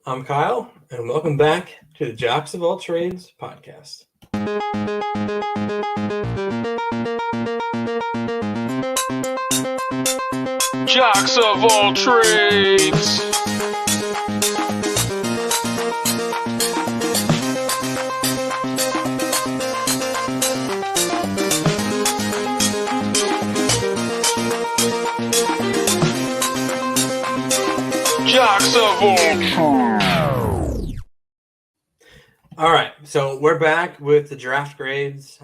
I'm Kyle, and welcome back to the Jocks of All Trades podcast. Jocks of all trades. Jocks of all trades. All right, so we're back with the draft grades.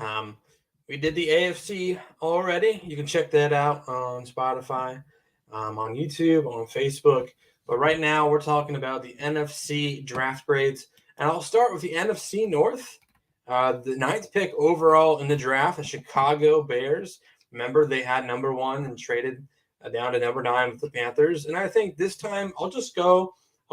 We did the AFC already. You can check that out on Spotify, on YouTube, on Facebook. But right now, we're talking about the NFC draft grades. And I'll start with the NFC North. The ninth pick overall in the draft, the Chicago Bears. Remember, they had number one and traded down to number 9 with the Panthers. And I think this time I'll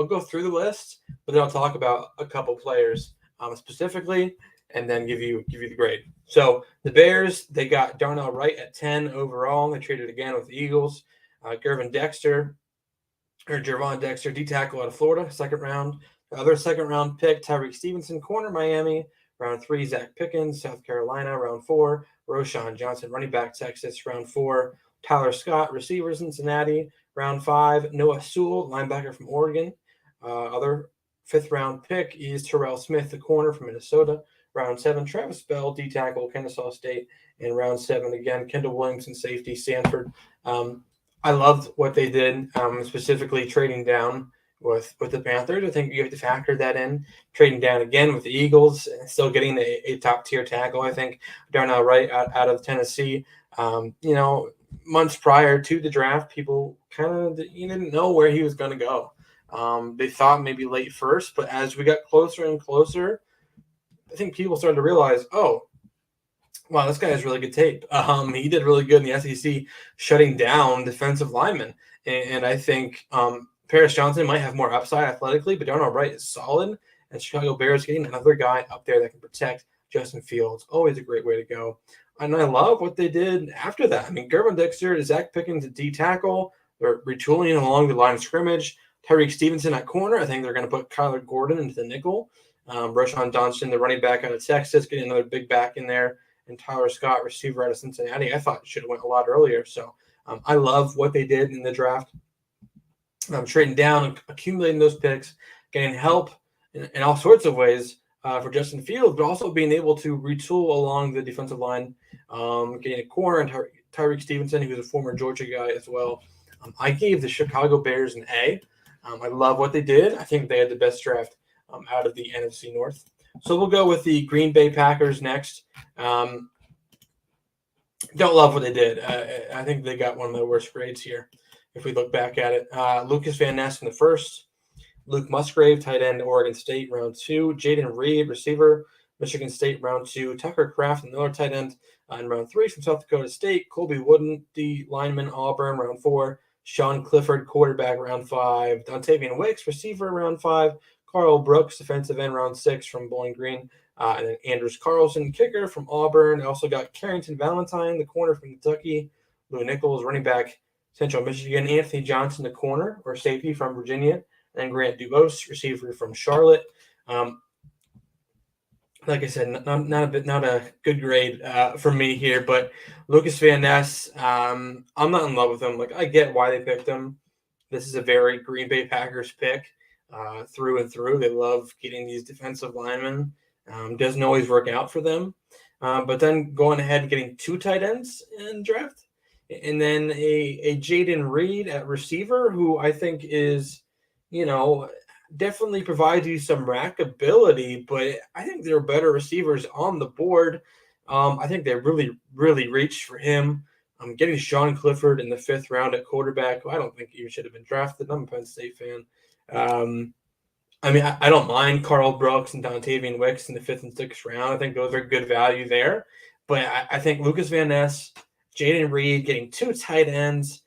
go through the list, but then I'll talk about a couple players specifically, and then give you the grade. So the Bears, they got Darnell Wright at 10 overall. They traded again with the Eagles. Gervon Dexter, D tackle out of Florida, second round. The other second round pick, Tyreek Stevenson, corner, Miami. Round 3, Zach Pickens, South Carolina. Round 4, Roschon Johnson, running back, Texas. Round 4, Tyler Scott, receiver, Cincinnati. Round 5, Noah Sewell, linebacker from Oregon. Other fifth round pick is Terrell Smith, the corner from Minnesota. Round 7, Travis Bell, D tackle, Kennesaw State. And round 7, again, Kendall Williamson, safety, Stanford. I loved what they did, specifically trading down with the Panthers. I think you have to factor that in. Trading down again with the Eagles, still getting a top tier tackle. I think Darnell Wright out of Tennessee. Months prior to the draft, people kind of didn't know where he was going to go. They thought maybe late first, but as we got closer and closer, I think people started to realize, oh, wow, this guy has really good tape. He did really good in the SEC, shutting down defensive linemen. And I think Paris Johnson might have more upside athletically, but Darnell Wright is solid. And Chicago Bears getting another guy up there that can protect Justin Fields, always a great way to go. And I love what they did after that. I mean, Gervon Dexter, Zach Pickens at D tackle. They're retooling along the line of scrimmage. Tyreek Stevenson at corner. I think they're going to put Kyler Gordon into the nickel. Roschon Johnson, the running back out of Texas, getting another big back in there. And Tyler Scott, receiver out of Cincinnati. I thought it should have went a lot earlier. So I love what they did in the draft. Trading down and accumulating those picks, getting help in all sorts of ways for Justin Fields, but also being able to retool along the defensive line, getting a corner and Tyreek Stevenson, who's a former Georgia guy as well. I gave the Chicago Bears an A. I love what they did. I think they had the best draft out of the NFC North. So we'll go with the Green Bay Packers next. Don't love what they did. I think they got one of the worst grades here if we look back at it. Lucas Van Ness in the first. Luke Musgrave, tight end, Oregon State, round 2. Jaden Reed, receiver, Michigan State, round 2. Tucker Kraft, another tight end, in round 3 from South Dakota State. Colby Wooden, D lineman, Auburn, round 4. Sean Clifford, quarterback, round 5. Dontavian Wicks, receiver, round 5. Carl Brooks, defensive end, round 6 from Bowling Green. And then Andrews Carlson, kicker from Auburn. Also got Carrington Valentine, the corner from Kentucky. Lou Nichols, running back, Central Michigan. Anthony Johnson, the corner or safety from Virginia. And Grant Dubose, receiver from Charlotte. Like I said, not a good grade for me here, but Lucas Van Ness, I'm not in love with him. Like, I get why they picked him. This is a very Green Bay Packers pick through and through. They love getting these defensive linemen. Doesn't always work out for them. But then going ahead and getting 2 tight ends in draft, and then a Jaden Reed at receiver, who I think is, definitely provides you some rack ability, but I think there are better receivers on the board. I think they really, really reached for him. Getting Sean Clifford in the 5th round at quarterback, who I don't think he should have been drafted. I'm a Penn State fan. I don't mind Carl Brooks and Dontavian Wicks in the 5th and 6th round. I think those are good value there. But I think Lucas Van Ness, Jaden Reed, getting 2 tight ends,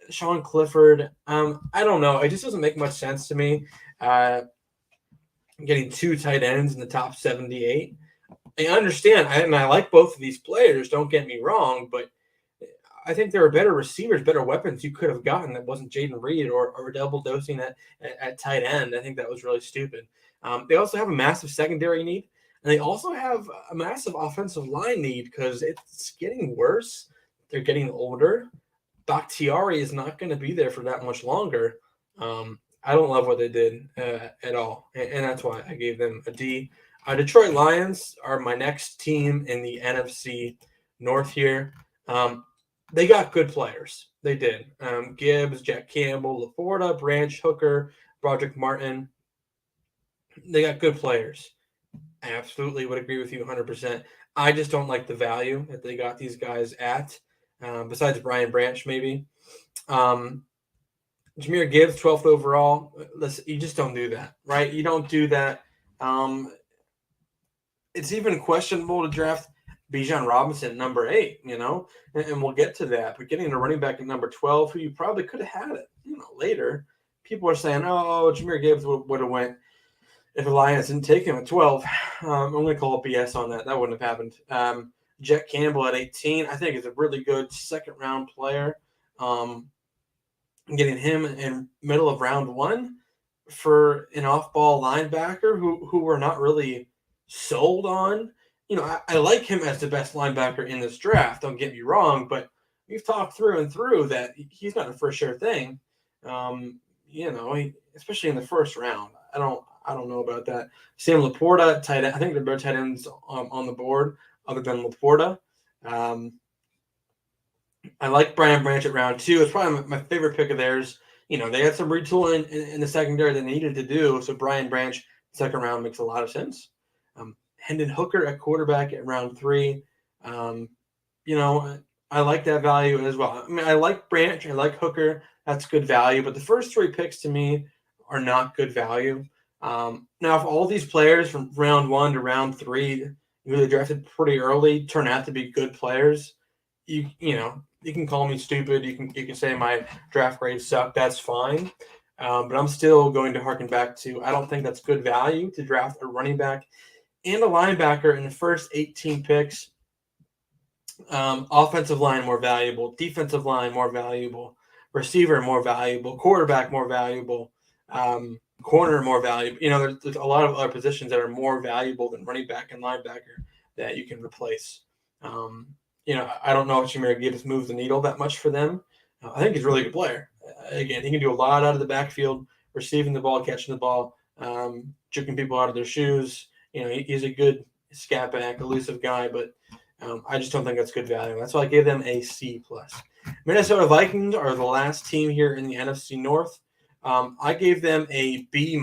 Sean Clifford, I don't know. It just doesn't make much sense to me. Getting 2 tight ends in the top 78. I understand, and I like both of these players, don't get me wrong, but I think there are better receivers, better weapons you could have gotten that wasn't Jaden Reed or double dosing at tight end. I think that was really stupid. They also have a massive secondary need, and they also have a massive offensive line need because it's getting worse. They're getting older. Bakhtiari is not going to be there for that much longer. I don't love what they did at all, and that's why I gave them a D. Detroit Lions are my next team in the NFC North here. They got good players. They did. Gibbs, Jack Campbell, LaPorta, Branch, Hooker, Broderick Martin. They got good players. I absolutely would agree with you 100%. I just don't like the value that they got these guys at, besides Brian Branch, maybe. Jahmyr Gibbs, 12th overall. Listen, you just don't do that, right? You don't do that. It's even questionable to draft Bijan Robinson at number 8, and we'll get to that. But getting a running back at number 12, who you probably could have had it, later. People are saying, oh, Jahmyr Gibbs would have went if the Lions didn't take him at 12. I'm going to call BS on that. That wouldn't have happened. Jack Campbell at 18, I think is a really good second-round player. Getting him in middle of round 1 for an off-ball linebacker who we're not really sold on. I like him as the best linebacker in this draft. Don't get me wrong, but we've talked through and through that he's not a for sure thing. Especially in the first round. I don't know about that. Sam LaPorta, tight end. I think there are better tight ends on the board other than LaPorta. I like Brian Branch at round 2. It's probably my favorite pick of theirs. They had some retooling in the secondary they needed to do. So Brian Branch, second round, makes a lot of sense. Hendon Hooker at quarterback at round 3. I like that value as well. I mean, I like Branch. I like Hooker. That's good value. But the first 3 picks to me are not good value. Now, if all these players from round 1 to round 3, they drafted pretty early, turn out to be good players, you can call me stupid. You can say my draft grades suck. That's fine. But I'm still going to harken back to I don't think that's good value to draft a running back and a linebacker in the first 18 picks. Offensive line more valuable, defensive line more valuable, receiver more valuable, quarterback more valuable, corner more valuable. There's a lot of other positions that are more valuable than running back and linebacker that you can replace. I don't know if Jahmyr Gibbs moves the needle that much for them. I think he's a really good player. Again, he can do a lot out of the backfield, receiving the ball, catching the ball, jerking people out of their shoes. He's a good scat back, elusive guy, but I just don't think that's good value. That's why I gave them a C+. Minnesota Vikings are the last team here in the NFC North. I gave them a B-.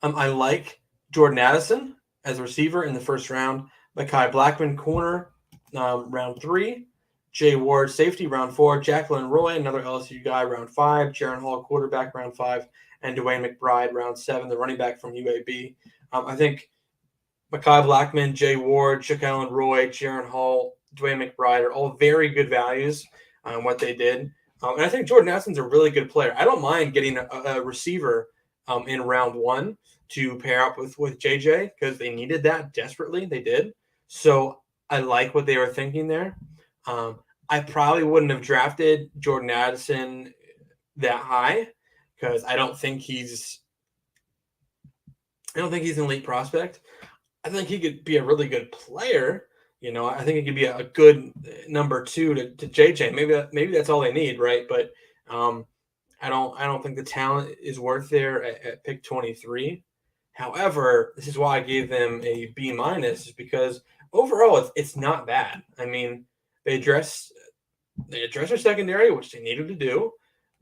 I like Jordan Addison as a receiver in the first round. Mekhi Blackman, corner, round 3. Jay Ward, safety, round 4. Jacqueline Roy, another LSU guy, round 5. Jaron Hall, quarterback, round 5. And Dwayne McBride, round 7, the running back from UAB. I think Mekhi Blackman, Jay Ward, Jacqueline Roy, Jaron Hall, Dwayne McBride are all very good values on what they did. And I think Jordan Addison's a really good player. I don't mind getting a receiver in round 1 to pair up with JJ because they needed that desperately. They did. So I like what they were thinking there. I probably wouldn't have drafted Jordan Addison that high because I don't think he's an elite prospect. I think he could be a really good player. I think he could be a good number 2 to JJ. Maybe that's all they need, right? But I don't think the talent is worth there at pick 23. However, this is why I gave them a B-, is because overall it's not bad. I mean, they addressed their secondary, which they needed to do.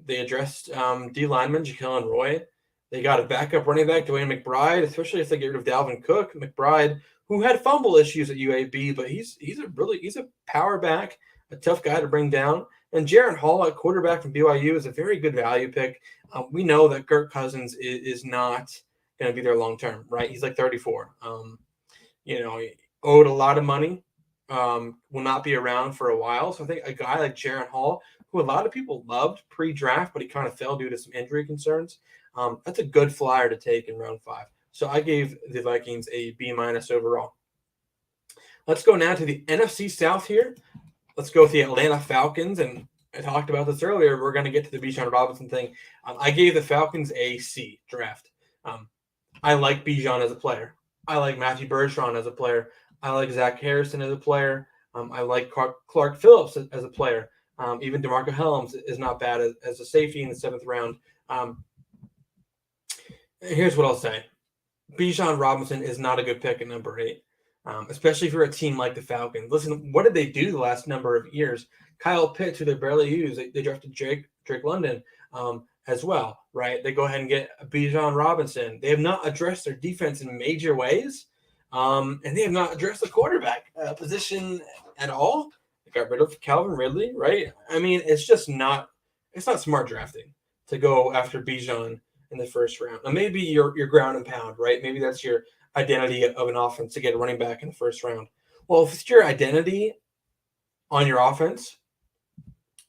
They addressed D lineman Jacqueline Roy. They got a backup running back, Dwayne McBride, especially if they get rid of Dalvin Cook. McBride, who had fumble issues at UAB, but he's a power back, a tough guy to bring down. And Jaron Hall at quarterback from BYU is a very good value pick. We know that Kirk Cousins is not going to be there long term, right? He's like 34. He owed a lot of money. Will not be around for a while. So I think a guy like Jaron Hall, who a lot of people loved pre-draft, but he kind of fell due to some injury concerns. That's a good flyer to take in round 5. So I gave the Vikings a B- overall. Let's go now to the NFC South here. let's go with the Atlanta Falcons. And I talked about this earlier. We're going to get to the Bijan Robinson thing. I gave the Falcons a C draft. I like Bijan as a player. I like Matthew Bergeron as a player. I like Zach Harrison as a player. I like Clark Phillips as a player. Even DeMarco Helms is not bad as a safety in the 7th round. Here's what I'll say. Bijan Robinson is not a good pick at number 8, especially for a team like the Falcons. Listen, what did they do the last number of years? Kyle Pitts, who they barely use, they drafted Drake London as well, right? They go ahead and get Bijan Robinson. They have not addressed their defense in major ways, and they have not addressed the quarterback position at all. They got rid of Calvin Ridley, right? I mean, it's not smart drafting to go after Bijan in the 1st round. Now, maybe your ground and pound, right? Maybe that's your identity of an offense to get a running back in the 1st round. Well, if it's your identity on your offense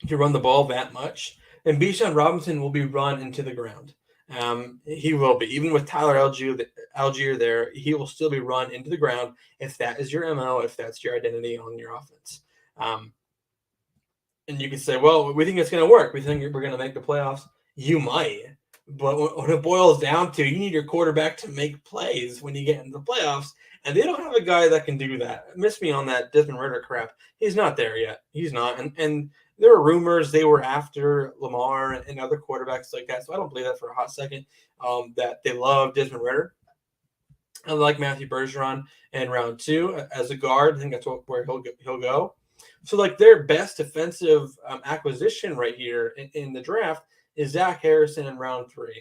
to run the ball that much, then Bijan Robinson will be run into the ground. He will be. Even with Tyler Algier there, he will still be run into the ground if that is your MO, if that's your identity on your offense. And you can say, well, we think it's going to work. We think we're going to make the playoffs. You might. But when it boils down to, you need your quarterback to make plays when you get into the playoffs, and they don't have a guy that can do that. Miss me on that Desmond Ridder crap. He's not there yet. He's not. And there were rumors they were after Lamar and other quarterbacks like that, so I don't believe that for a hot second, that they love Desmond Ridder. I like Matthew Bergeron in round 2 as a guard. I think that's where he'll go. So, like, their best defensive acquisition right here in the draft is Zach Harrison in round 3.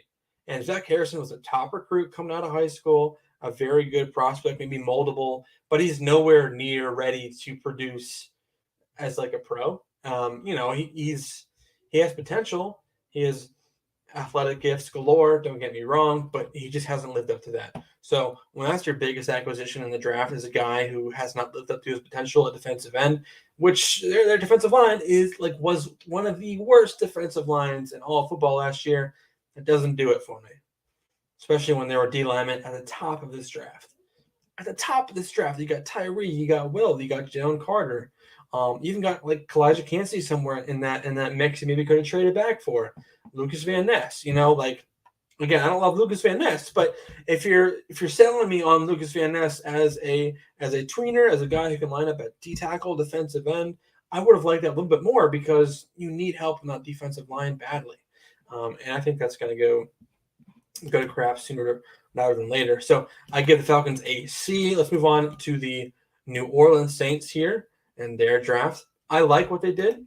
And Zach Harrison was a top recruit coming out of high school, a very good prospect, maybe moldable, but he's nowhere near ready to produce as like a pro. He has potential. He has athletic gifts galore, don't get me wrong, but he just hasn't lived up to that. So when that's your biggest acquisition in the draft is a guy who has not lived up to his potential at defensive end, which their defensive line was one of the worst defensive lines in all of football last year. It doesn't do it for me, especially when they were D linemen at the top of this draft. At the top of this draft, you got Tyree, you got Will, you got Jalen Carter. You even got like Kalijah Kancey somewhere in that mix you maybe could have traded back for. Lucas Van Ness, again, I don't love Lucas Van Ness, but if you're selling me on Lucas Van Ness as a tweener, as a guy who can line up at D tackle, defensive end, I would have liked that a little bit more because you need help in that defensive line badly. And I think that's going to go to crap sooner rather than later. So I give the Falcons a C. Let's move on to the New Orleans Saints here and their draft. I like what they did.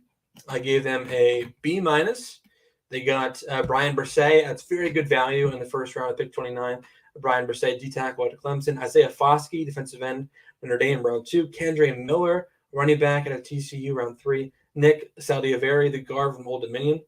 I gave them a B-. They got Brian Bresee. That's very good value in the 1st round, pick 29. Brian Bresee, D-tackle at Clemson. Isaiah Foskey, defensive end, Notre Dame, round 2. Kendre Miller, running back at TCU, round 3. Nick Saldivari, the guard from Old Dominion.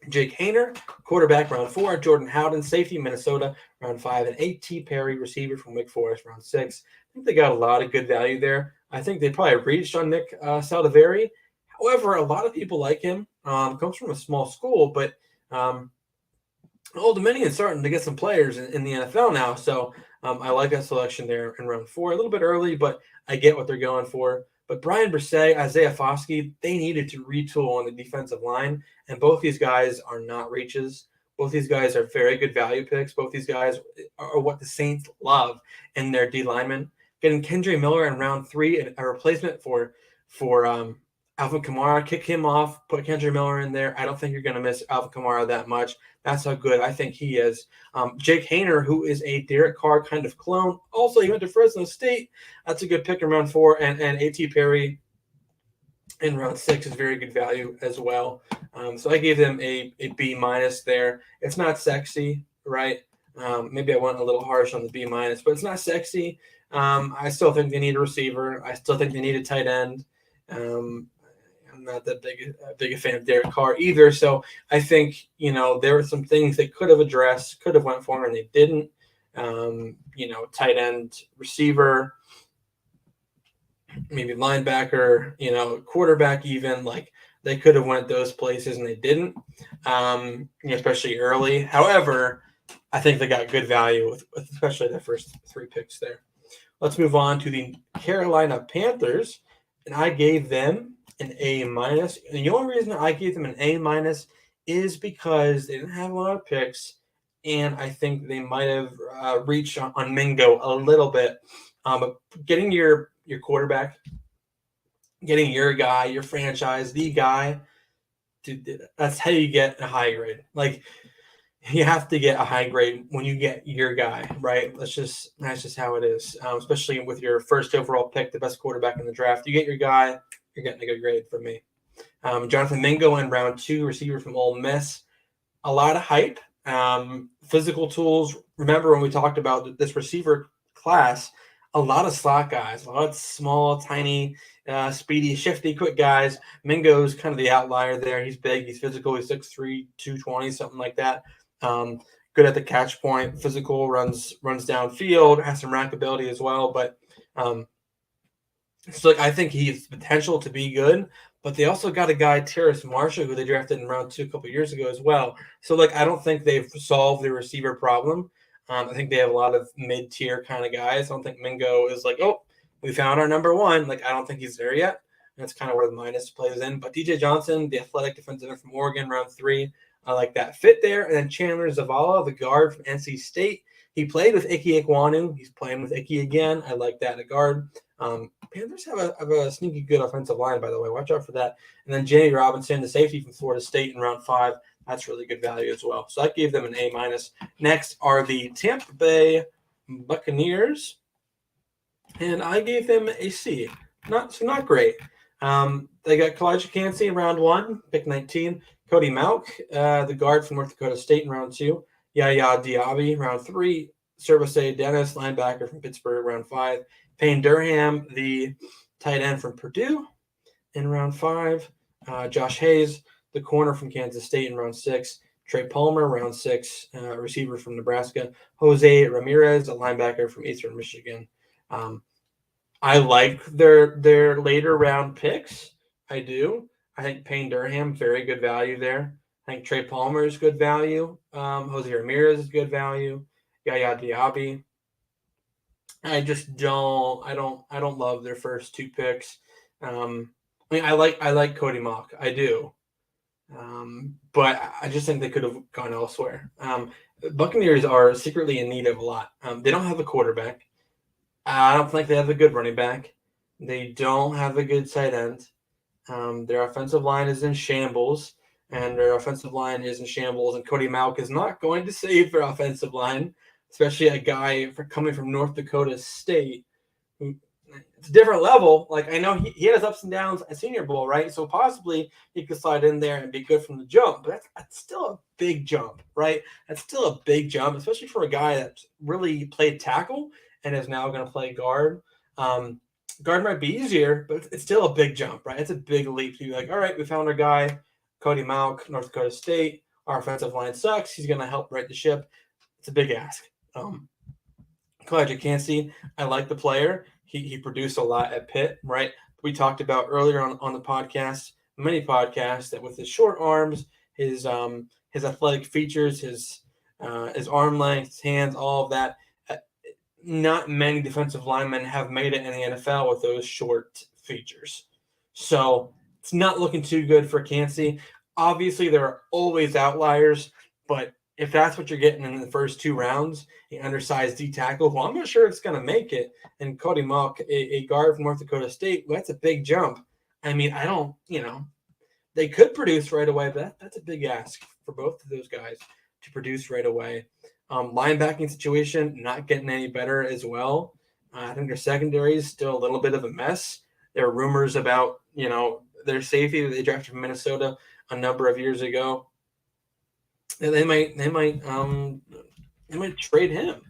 Jake Haener, quarterback, round 4. Jordan Howden, safety, Minnesota, round 5. And A.T. Perry, receiver from Wake Forest, round 6. I think they got a lot of good value there. I think they probably reached on Nick Saldivari. However, a lot of people like him. Comes from a small school, but Old Dominion's starting to get some players in the NFL now. So I like that selection there in round 4. A little bit early, but I get what they're going for. But Brian Bresee, Isaiah Foskey, they needed to retool on the defensive line, and both these guys are not reaches. Both these guys are very good value picks. Both these guys are what the Saints love in their D linemen. Getting Kendre Miller in round 3, a replacement for Alvin Kamara, kick him off, put Kendre Miller in there. I don't think you're going to miss Alvin Kamara that much. That's how good I think he is. Jake Haener, who is a Derek Carr kind of clone. Also, he went to Fresno State. That's a good pick in round 4. And A.T. Perry in round 6 is very good value as well. So I gave them a B- there. It's not sexy, right? Maybe I went a little harsh on the B-, but it's not sexy. I still think they need a receiver. I still think they need a tight end. I'm not that big a fan of Derek Carr either. So I think, there were some things they could have addressed, could have went for him, and they didn't. Tight end, receiver, maybe linebacker, quarterback even. Like, they could have went those places, and they didn't, especially early. However, I think they got good value with especially the first 3 picks there. Let's move on to the Carolina Panthers, and I gave them an A minus. And the only reason I gave them an A minus is because they didn't have a lot of picks, and I think they might have reached on Mingo a little bit. But getting your quarterback, getting your guy, your franchise, the guy, dude, that's how you get a high grade. Like, you have to get a high grade when you get your guy, right? That's just how it is. Especially with your first overall pick, the best quarterback in the draft, you get your guy, you're getting a good grade from me. Jonathan Mingo in round 2, receiver from Ole Miss. A lot of hype, physical tools. Remember when we talked about this receiver class, a lot of slot guys, a lot of small, tiny, speedy, shifty, quick guys. Mingo's kind of the outlier there. He's big, he's physical, he's 6'3", 220, something like that. Good at the catch point, physical, runs downfield, has some rack ability as well. But so I think he has potential to be good. But they also got a guy, Terrace Marshall, who they drafted in round 2 a couple years ago as well. So I don't think they've solved the receiver problem. I think they have a lot of mid-tier kind of guys. I don't think Mingo is oh, we found our number one. I don't think he's there yet. And that's kind of where the minus plays in. But DJ Johnson, the athletic defensive end from Oregon, round 3. I like that fit there. And then Chandler Zavala, the guard from NC State. He played with Ike Ekwonu. He's playing with Ike again. I like that at guard. Panthers have a sneaky good offensive line, by the way. Watch out for that. And then Jamie Robinson, the safety from Florida State in round 5. That's really good value as well. So I gave them an A minus. Next are the Tampa Bay Buccaneers, and I gave them a C. Not great. They got Kalijah Kancey in round 1, pick 19. Cody Mauch, the guard from North Dakota State in round 2. Yaya Diaby, round 3. Service Dennis, linebacker from Pittsburgh, round 5. Payne Durham, the tight end from Purdue, in round 5. Josh Hayes, the corner from Kansas State, in round 6. Trey Palmer, round 6, receiver from Nebraska. Jose Ramirez, a linebacker from Eastern Michigan. I like their later round picks. I do. I think Payne Durham, very good value there. I think Trey Palmer is good value. Jose Ramirez is good value. Yaya Diaby. I just don't love their first 2 picks. I like Cody Mauch. I do. But I just think they could have gone elsewhere. Buccaneers are secretly in need of a lot. They don't have a quarterback. I don't think they have a good running back. They don't have a good tight end. Their offensive line is in shambles, and Cody Mauch is not going to save their offensive line, especially a guy coming from North Dakota State. It's a different level. I know he has ups and downs at Senior Bowl, right? So possibly he could slide in there and be good from the jump. But that's still a big jump, right? That's still a big jump, especially for a guy that's really played tackle and is now going to play guard. Guard might be easier, but it's still a big jump, right? It's a big leap to be all right, we found our guy, Cody Mauch, North Dakota State. Our offensive line sucks. He's going to help right the ship. It's a big ask. Kalijah Kancey, I like the player. He produced a lot at Pitt, right? We talked about earlier on the podcast, many podcasts, that with his short arms, his athletic features, his arm length, his hands, all of that, not many defensive linemen have made it in the NFL with those short features. So it's not looking too good for Kancey. Obviously, there are always outliers, but if that's what you're getting in the first 2 rounds, the undersized D tackle, well, I'm not sure it's going to make it. And Cody Mauch, a guard from North Dakota State, well, that's a big jump. I mean, they could produce right away, but that's a big ask for both of those guys to produce right away. Linebacking situation, not getting any better as well. I think their secondary is still a little bit of a mess. There are rumors about, their safety that they drafted from Minnesota a number of years ago. And they might trade him,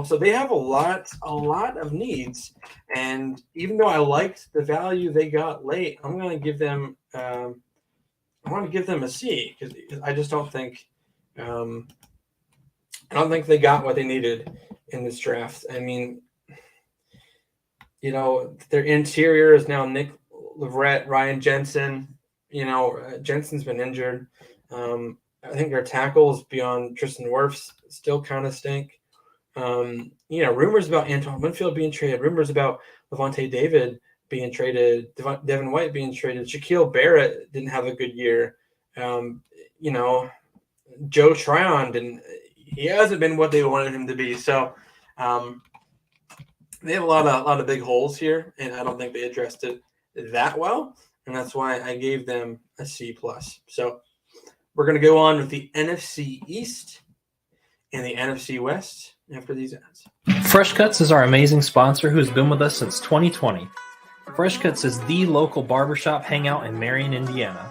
So they have a lot of needs. And even though I liked the value they got late, I'm going to give them a C because I just don't think they got what they needed in this draft. I mean, their interior is now Nick Leverett, Ryan Jensen. Jensen's been injured. I think their tackles beyond Tristan Wirfs still kind of stink. Rumors about Antoine Winfield being traded, rumors about Levante David being traded, Devin White being traded, Shaquille Barrett didn't have a good year. You know, Joe Tryon he hasn't been what they wanted him to be. So they have a lot of big holes here, and I don't think they addressed it that well, and that's why I gave them a C+. So we're going to go on with the NFC East and the NFC West after these ads. Fresh Cuts is our amazing sponsor who has been with us since 2020. Fresh Cuts is the local barbershop hangout in Marion, Indiana.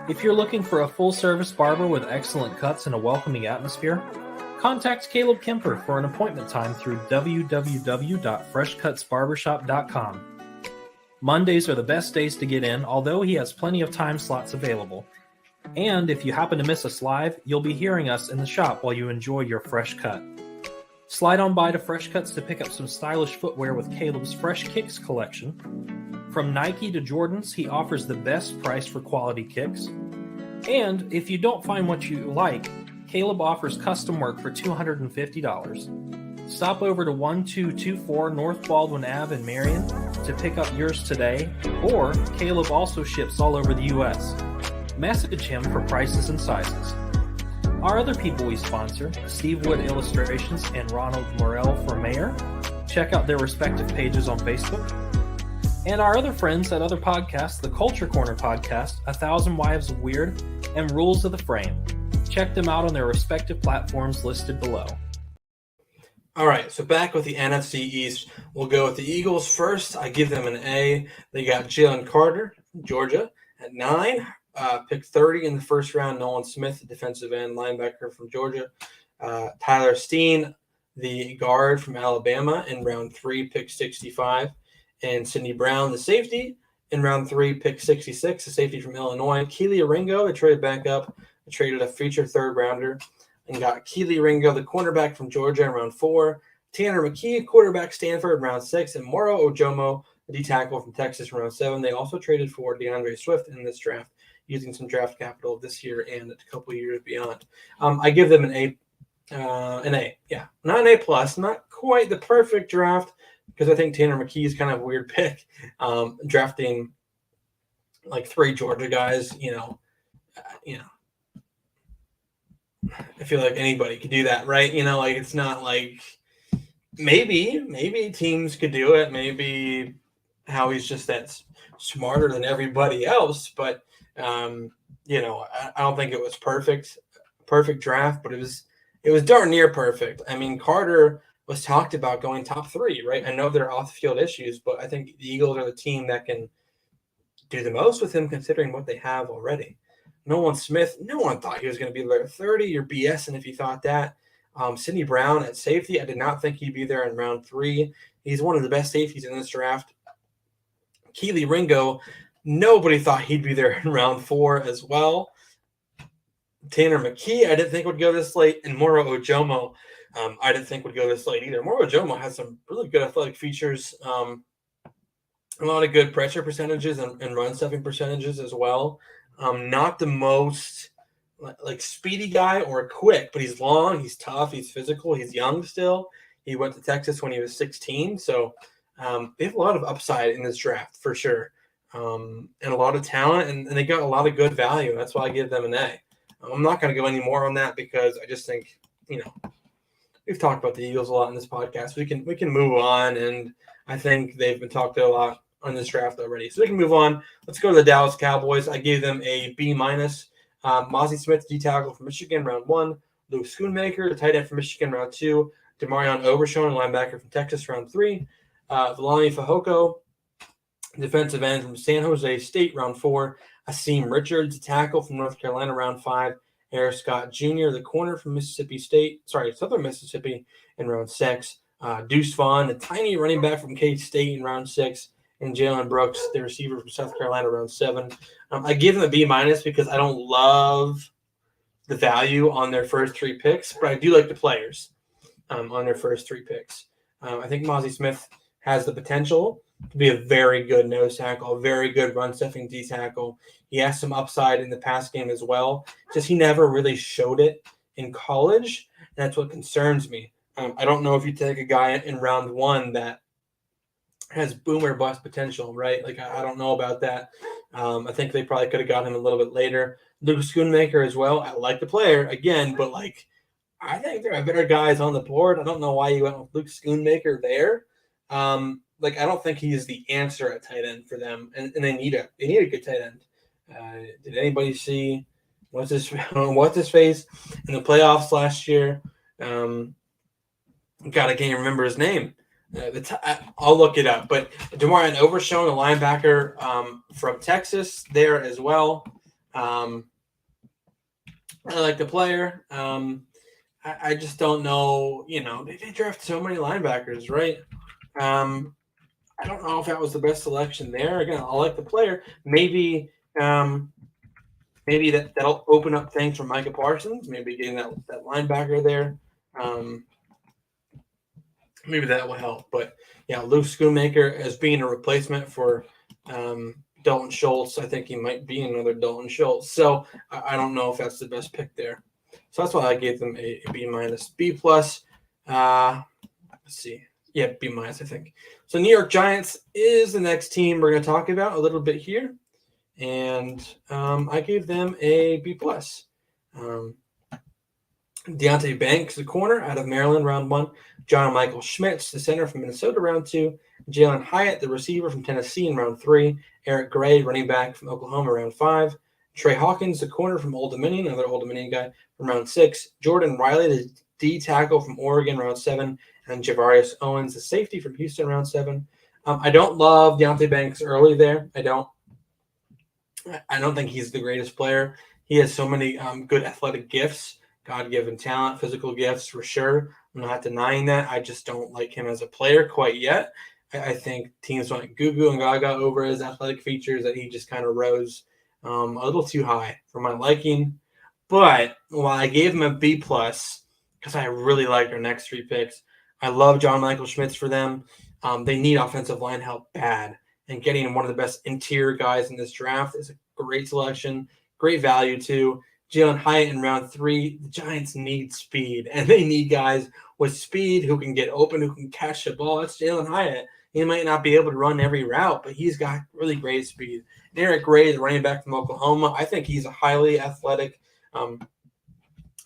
If you're looking for a full-service barber with excellent cuts and a welcoming atmosphere, contact Caleb Kemper for an appointment time through www.freshcutsbarbershop.com. Mondays are the best days to get in, although he has plenty of time slots available. And if you happen to miss us live, you'll be hearing us in the shop while you enjoy your fresh cut. Slide on by to Fresh Cuts to pick up some stylish footwear with Caleb's Fresh Kicks collection. From Nike to Jordans, he offers the best price for quality kicks. And if you don't find what you like, Caleb offers custom work for $250. Stop over to 1224 North Baldwin Ave in Marion to pick up yours today, or Caleb also ships all over the U.S. Message him for prices and sizes. Our other people we sponsor, Steve Wood Illustrations and Ronald Morell for Mayor. Check out their respective pages on Facebook. And our other friends at other podcasts, the Culture Corner podcast, 1,000 Wives of Weird, and Rules of the Frame. Check them out on their respective platforms listed below. All right, so back with the NFC East. We'll go with the Eagles first. I give them an A. They got Jalen Carter, Georgia, at 9. Pick 30 in the first round. Nolan Smith, defensive end linebacker from Georgia. Tyler Steen, the guard from Alabama, in round 3, pick 65. And Sidney Brown, the safety, in round 3, pick 66, the safety from Illinois. Keely Ringo, they traded back up. They traded a featured third rounder and got Keely Ringo, the cornerback from Georgia, in round 4. Tanner McKee, quarterback, Stanford, in round 6. And Moro Ojomo, the D-tackle from Texas, in round 7. They also traded for DeAndre Swift in this draft, using some draft capital this year and a couple years beyond. I give them an A. Yeah. Not an A+, not quite the perfect draft, because I think Tanner McKee is kind of a weird pick, drafting like 3 Georgia guys. I feel like anybody could do that, right? Like it's not like maybe teams could do it. Maybe Howie's just that smarter than everybody else, but I don't think it was perfect draft, but it was darn near perfect. I mean, Carter was talked about going top 3, right? I know there are off-field issues, but I think the Eagles are the team that can do the most with him, considering what they have already. Nolan Smith, no one thought he was going to be there at 30. You're BSing if you thought that. Sidney Brown at safety, I did not think he'd be there in round 3. He's one of the best safeties in this draft. Keely Ringo, nobody thought he'd be there in round 4 as well. Tanner McKee, I didn't think would go this late. And Moro Ojomo, I didn't think would go this late either. Moro Ojomo has some really good athletic features, a lot of good pressure percentages and run stuffing percentages as well. Not the most like speedy guy or quick, but he's long, he's tough, he's physical, he's young still. He went to Texas when he was 16, so they have a lot of upside in this draft for sure, and a lot of talent, and they got a lot of good value. That's why I give them an A. I'm not going to go any more on that because I just think we've talked about the Eagles a lot in this podcast. We can move on, and I think they've been talked to a lot on this draft already. So we can move on. Let's go to the Dallas Cowboys. I gave them a B-. Mozzie Smith, D-tackle from Michigan, round 1. Luke Schoonmaker, the tight end from Michigan, round 2. Demarion Overshown, linebacker from Texas, round 3. Villani Fehoko, defensive end from San Jose State, round 4. Asim Richards, tackle from North Carolina, round 5. Harris Scott Jr., the corner from Southern Mississippi, in round 6. Deuce Vaughn, the tiny running back from K-State, in round 6. And Jalen Brooks, the receiver from South Carolina, round 7. I give them a B- because I don't love the value on their first 3 picks, but I do like the players on their first 3 picks. I think Mozzie Smith has the potential to be a very good nose tackle, a very good run-stuffing D-tackle. He has some upside in the pass game as well. Just he never really showed it in college, and that's what concerns me. I don't know if you take a guy in round 1 that has boomer bust potential, right? Like I don't know about that. I think they probably could have got him a little bit later. Luke Schoonmaker as well. I like the player again, but like I think there are better guys on the board. I don't know why you went with Luke Schoonmaker there. Like I don't think he's the answer at tight end for them, and they need a good tight end. Did anybody see what's his face in the playoffs last year? God, I can't remember his name. I'll look it up. But DeMarion Overshown, a linebacker from Texas, there as well. I like the player. I just don't know. They draft so many linebackers, right? I don't know if that was the best selection there. Again, I like the player. Maybe that'll open up things for Micah Parsons. Maybe getting that linebacker there. Maybe that will help. But yeah, Luke Schoonmaker as being a replacement for Dalton Schultz. I think he might be another Dalton Schultz. So I don't know if that's the best pick there. So that's why I gave them a B minus. B plus. Let's see. Yeah, B minus, I think. So New York Giants is the next team we're going to talk about a little bit here. And I gave them a B plus. Deontay Banks, the corner out of Maryland, round 1. John Michael Schmitz, the center from Minnesota, round 2. Jalen Hyatt, the receiver from Tennessee, in round 3. Eric Gray, running back from Oklahoma, round 5. Trey Hawkins, the corner from Old Dominion, another Old Dominion guy, from round 6. Jordan Riley, the D tackle from Oregon, round 7. And Javarius Owens, the safety from Houston, round 7. I don't love Deontay Banks early there. I don't think he's the greatest player. He has so many good athletic gifts, God-given talent, physical gifts for sure. I'm not denying that. I just don't like him as a player quite yet. I think teams went goo and gaga over his athletic features, that he just kind of rose a little too high for my liking. But while I gave him a B plus because I really like their next 3 picks, I love John Michael Schmitz for them. They need offensive line help bad, and getting one of the best interior guys in this draft is a great selection, great value too. Jalen Hyatt in round 3. The Giants need speed, and they need guys with speed who can get open, who can catch the ball. That's Jalen Hyatt. He might not be able to run every route, but he's got really great speed. Eric Gray, the running back from Oklahoma, I think he's a highly athletic,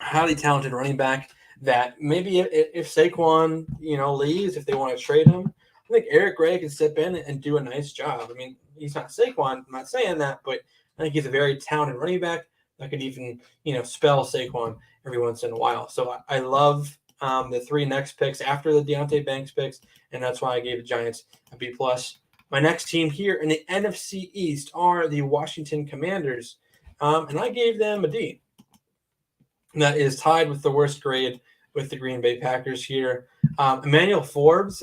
highly talented running back that maybe if Saquon, leaves, if they want to trade him, I think Eric Gray can step in and do a nice job. I mean, he's not Saquon. I'm not saying that, but I think he's a very talented running back that could even, spell Saquon every once in a while. So I love the 3 next picks after the Deontay Banks picks, and that's why I gave the Giants a B plus. My next team here in the NFC East are the Washington Commanders, and I gave them a D. That is tied with the worst grade with the Green Bay Packers here. Emmanuel Forbes,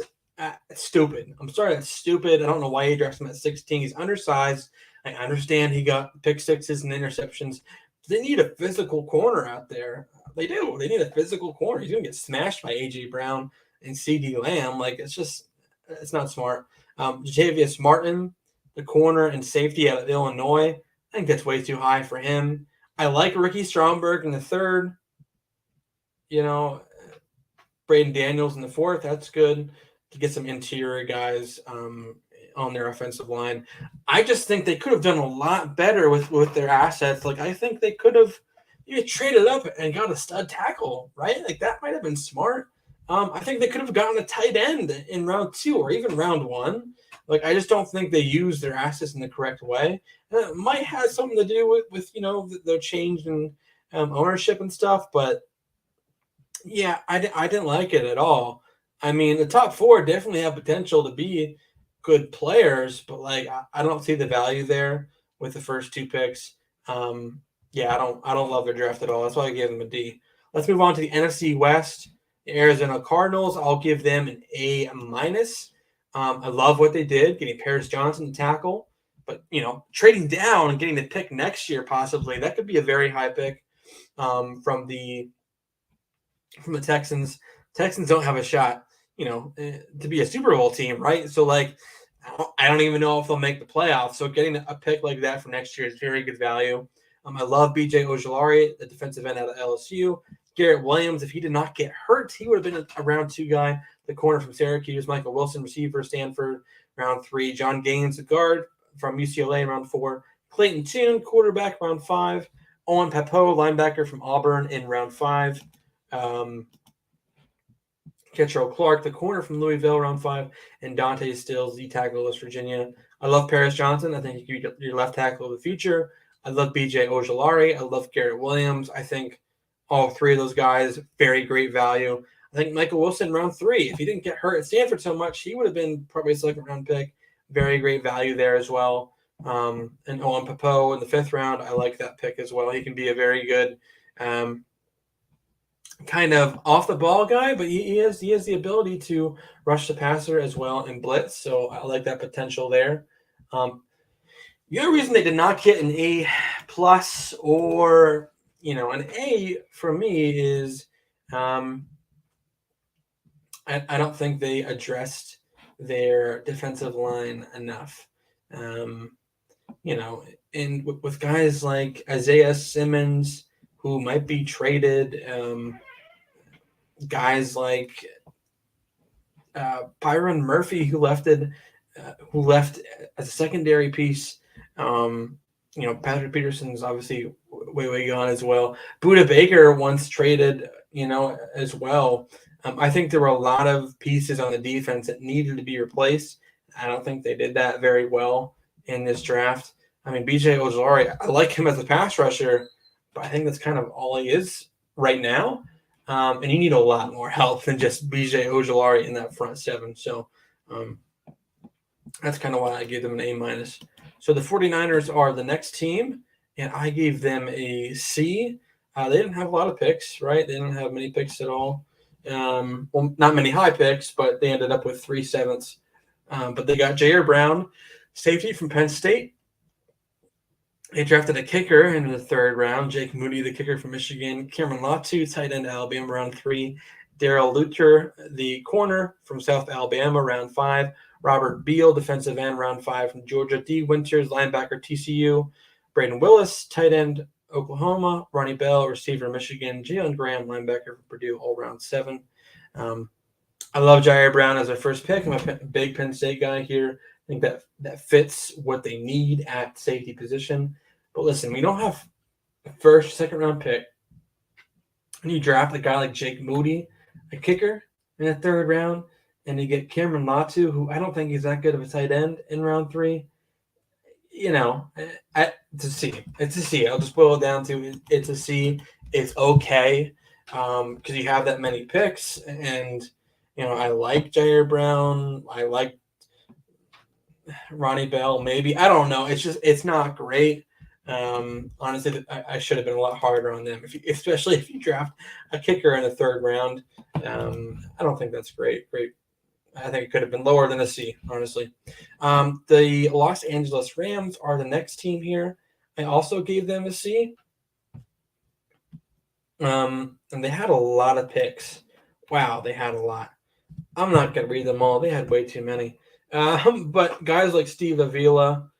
stupid. I'm sorry, that's stupid. I don't know why he drafted him at 16. He's undersized. I understand he got pick sixes and interceptions. They need a physical corner out there. They do. They need a physical corner. He's going to get smashed by A.J. Brown and C.D. Lamb. It's not smart. Jatavius Martin, the corner and safety out of Illinois, I think that's way too high for him. I like Ricky Stromberg in the 3rd. Braden Daniels in the 4th. That's good to get some interior guys on their offensive line. I just think they could have done a lot better with their assets. Like, I think they could have traded up and got a stud tackle, right? Like, that might have been smart. I think they could have gotten a tight end in round 2 or even round 1. Like, I just don't think they used their assets in the correct way. And it might have something to do with the change in ownership and stuff. But, yeah, I didn't like it at all. I mean, the top 4 definitely have potential to be good players, but I don't see the value there with the first 2 picks. I don't love their draft at all. That's why I gave them a D. Let's move on to the NFC West. The Arizona Cardinals, I'll give them an A minus. I love what they did, getting Paris Johnson to tackle, but trading down and getting the pick next year possibly, that could be a very high pick from the Texans. Texans don't have a shot, to be a Super Bowl team, right? So I don't even know if they'll make the playoffs. So getting a pick like that for next year is very good value. I love B.J. Ojulari, the defensive end out of LSU. Garrett Williams, if he did not get hurt, he would have been a round 2 guy. The corner from Syracuse, Michael Wilson, receiver, Stanford. round 3. John Gaines, a guard from UCLA, round 4. Clayton Tune, quarterback, round 5. Owen Pappoe, linebacker from Auburn, in round 5. Ketchell Clark, the corner from Louisville, round 5. And Dante Stills, the tackle of West Virginia. I love Paris Johnson. I think he could be your left tackle of the future. I love B.J. Ojolari. I love Garrett Williams. I think all 3 of those guys, very great value. I think Michael Wilson, round 3. If he didn't get hurt at Stanford so much, he would have been probably a second-round pick. Very great value there as well. And Owen Pappoe in the 5th round, I like that pick as well. He can be a very good kind of off-the-ball guy, but he has the ability to rush the passer as well and blitz, so I like that potential there. The other reason they did not get an A+ or an A for me is I don't think they addressed their defensive line enough. And with guys like Isaiah Simmons, who might be traded, guys like Byron Murphy, who left as a secondary piece. Patrick Peterson's obviously way gone as well. Budda Baker once traded, as well. I think there were a lot of pieces on the defense that needed to be replaced. I don't think they did that very well in this draft. I mean, B.J. Ojolari, I like him as a pass rusher, but I think that's kind of all he is right now. And you need a lot more help than just B.J. Ojolari in that front 7. So that's kind of why I gave them an A-. So the 49ers are the next team, and I gave them a C. They didn't have a lot of picks, right? They didn't have many picks at all. Well, not many high picks, but they ended up with 3 sevenths. But they got Jair Brown, safety from Penn State. They drafted a kicker in the 3rd round, Jake Moody, the kicker from Michigan. Cameron Latu, tight end, Alabama, round 3. Darrell Luther, the corner from South Alabama, round 5. Robert Beal, defensive end, round 5 from Georgia. D. Winters, linebacker, TCU. Braden Willis, tight end, Oklahoma. Ronnie Bell, receiver, Michigan. Jalen Graham, linebacker for Purdue, all round 7. I love Jair Brown as their first pick. I'm a big Penn State guy here. I think that fits what they need at safety position. But listen, we don't have a first, second-round pick. And you draft a guy like Jake Moody, a kicker, in the 3rd round, and you get Cameron Latu, who I don't think he's that good of a tight end in round 3. It's a C. It's a C. I'll just boil it down to it's a C. It's okay because you have that many picks. And, I like Jair Brown. I like Ronnie Bell, maybe. I don't know. It's not great. Honestly, I should have been a lot harder on them, especially if you draft a kicker in the 3rd round. I don't think that's great. I think it could have been lower than a C, honestly. The Los Angeles Rams are the next team here. I also gave them a C. And they had a lot of picks. Wow, they had a lot. I'm not going to read them all. They had way too many. But guys like Steve Avila,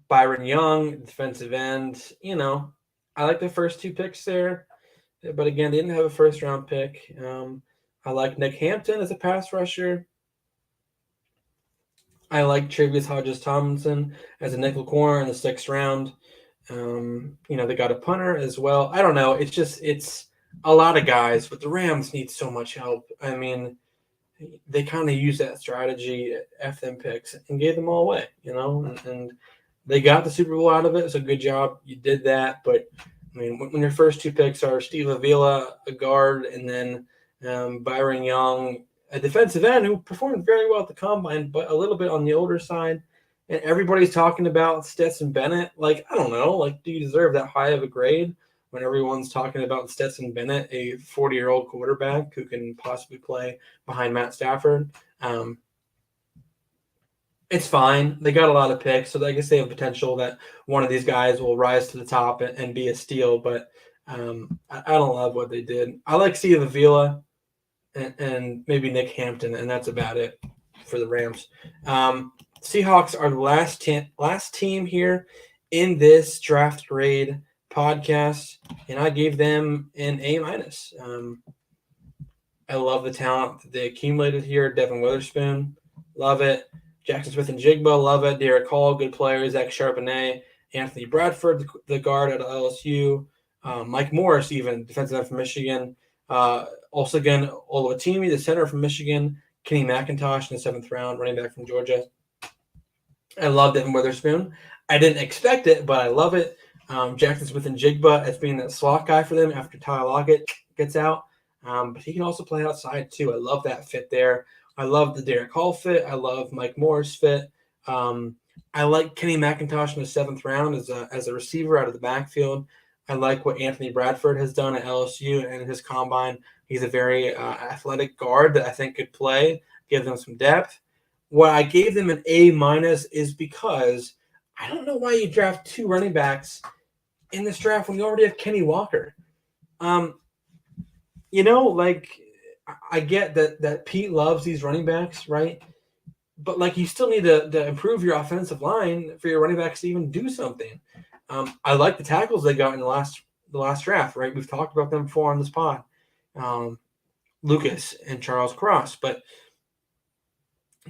Byron Young, defensive end, I like the first 2 picks there. But again, they didn't have a first-round pick. I like Nick Hampton as a pass rusher. I like Travis Hodges-Tomlinson as a nickel corner in the 6th round. They got a punter as well. I don't know. It's a lot of guys, but the Rams need so much help. I mean, they kind of used that strategy, F them picks, and gave them all away, and they got the Super Bowl out of it. It's a good job. You did that. But, I mean, when your first 2 picks are Steve Avila, a guard, and then Byron Young, a defensive end who performed very well at the combine, but a little bit on the older side. And everybody's talking about Stetson Bennett. I don't know. Do you deserve that high of a grade when everyone's talking about Stetson Bennett, a 40-year-old quarterback who can possibly play behind Matt Stafford? It's fine. They got a lot of picks, so I guess they have potential that one of these guys will rise to the top and be a steal. But I don't love what they did. I like Steve Avila and maybe Nick Hampton, and that's about it for the Rams. Seahawks are the last team here in this draft grade podcast, and I gave them an A-. I love the talent that they accumulated here. Devin Witherspoon, love it. Jackson Smith and Jigba, love it. Derek Hall, good player. Zach Charbonnet, Anthony Bradford, the guard at LSU. Mike Morris, even defensive end from Michigan. Also, again, Oluwatimi, the center from Michigan. Kenny McIntosh in the 7th round, running back from Georgia. I love Devin Witherspoon. I didn't expect it, but I love it. Jackson Smith and Jigba as being that slot guy for them after Tyler Lockett gets out. But he can also play outside too. I love that fit there. I love the Derek Hall fit. I love Mike Morris fit. I like Kenny McIntosh in the 7th round as a receiver out of the backfield. I like what Anthony Bradford has done at LSU and his combine. He's a very athletic guard that I think could play, give them some depth. What I gave them an A- is because I don't know why you draft 2 running backs in this draft when you already have Kenny Walker. I get that Pete loves these running backs, right? But you still need to improve your offensive line for your running backs to even do something. I like the tackles they got in the last draft, right? We've talked about them before on this pod. Lucas and Charles Cross, but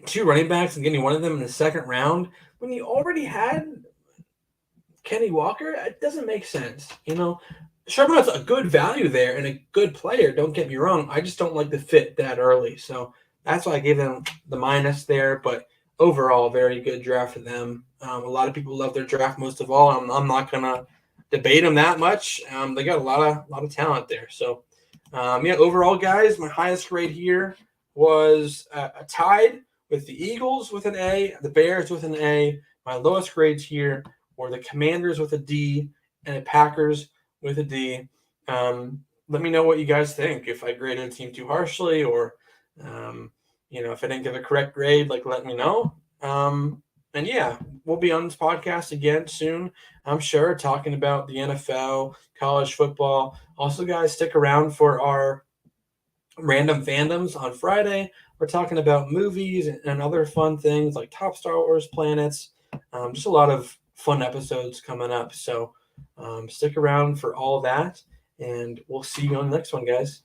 2 running backs and getting one of them in the 2nd round when you already had Kenny Walker, it doesn't make sense. Charbonnet's a good value there and a good player. Don't get me wrong. I just don't like the fit that early. So that's why I gave them the minus there. But overall, very good draft for them. A lot of people love their draft most of all. I'm not gonna debate them that much. They got a lot of talent there. So overall, guys, my highest grade here was tied with the Eagles with an A, the Bears with an A. My lowest grades here were the Commanders with a D and the Packers with a D. Let me know what you guys think. If I graded a team too harshly or, if I didn't give a correct grade, let me know. And yeah, we'll be on this podcast again soon, I'm sure, talking about the NFL, college football. Also, guys, stick around for our random fandoms on Friday. We're talking about movies and other fun things like Top Star Wars planets. Just a lot of fun episodes coming up. So stick around for all that, and we'll see you on the next one, guys.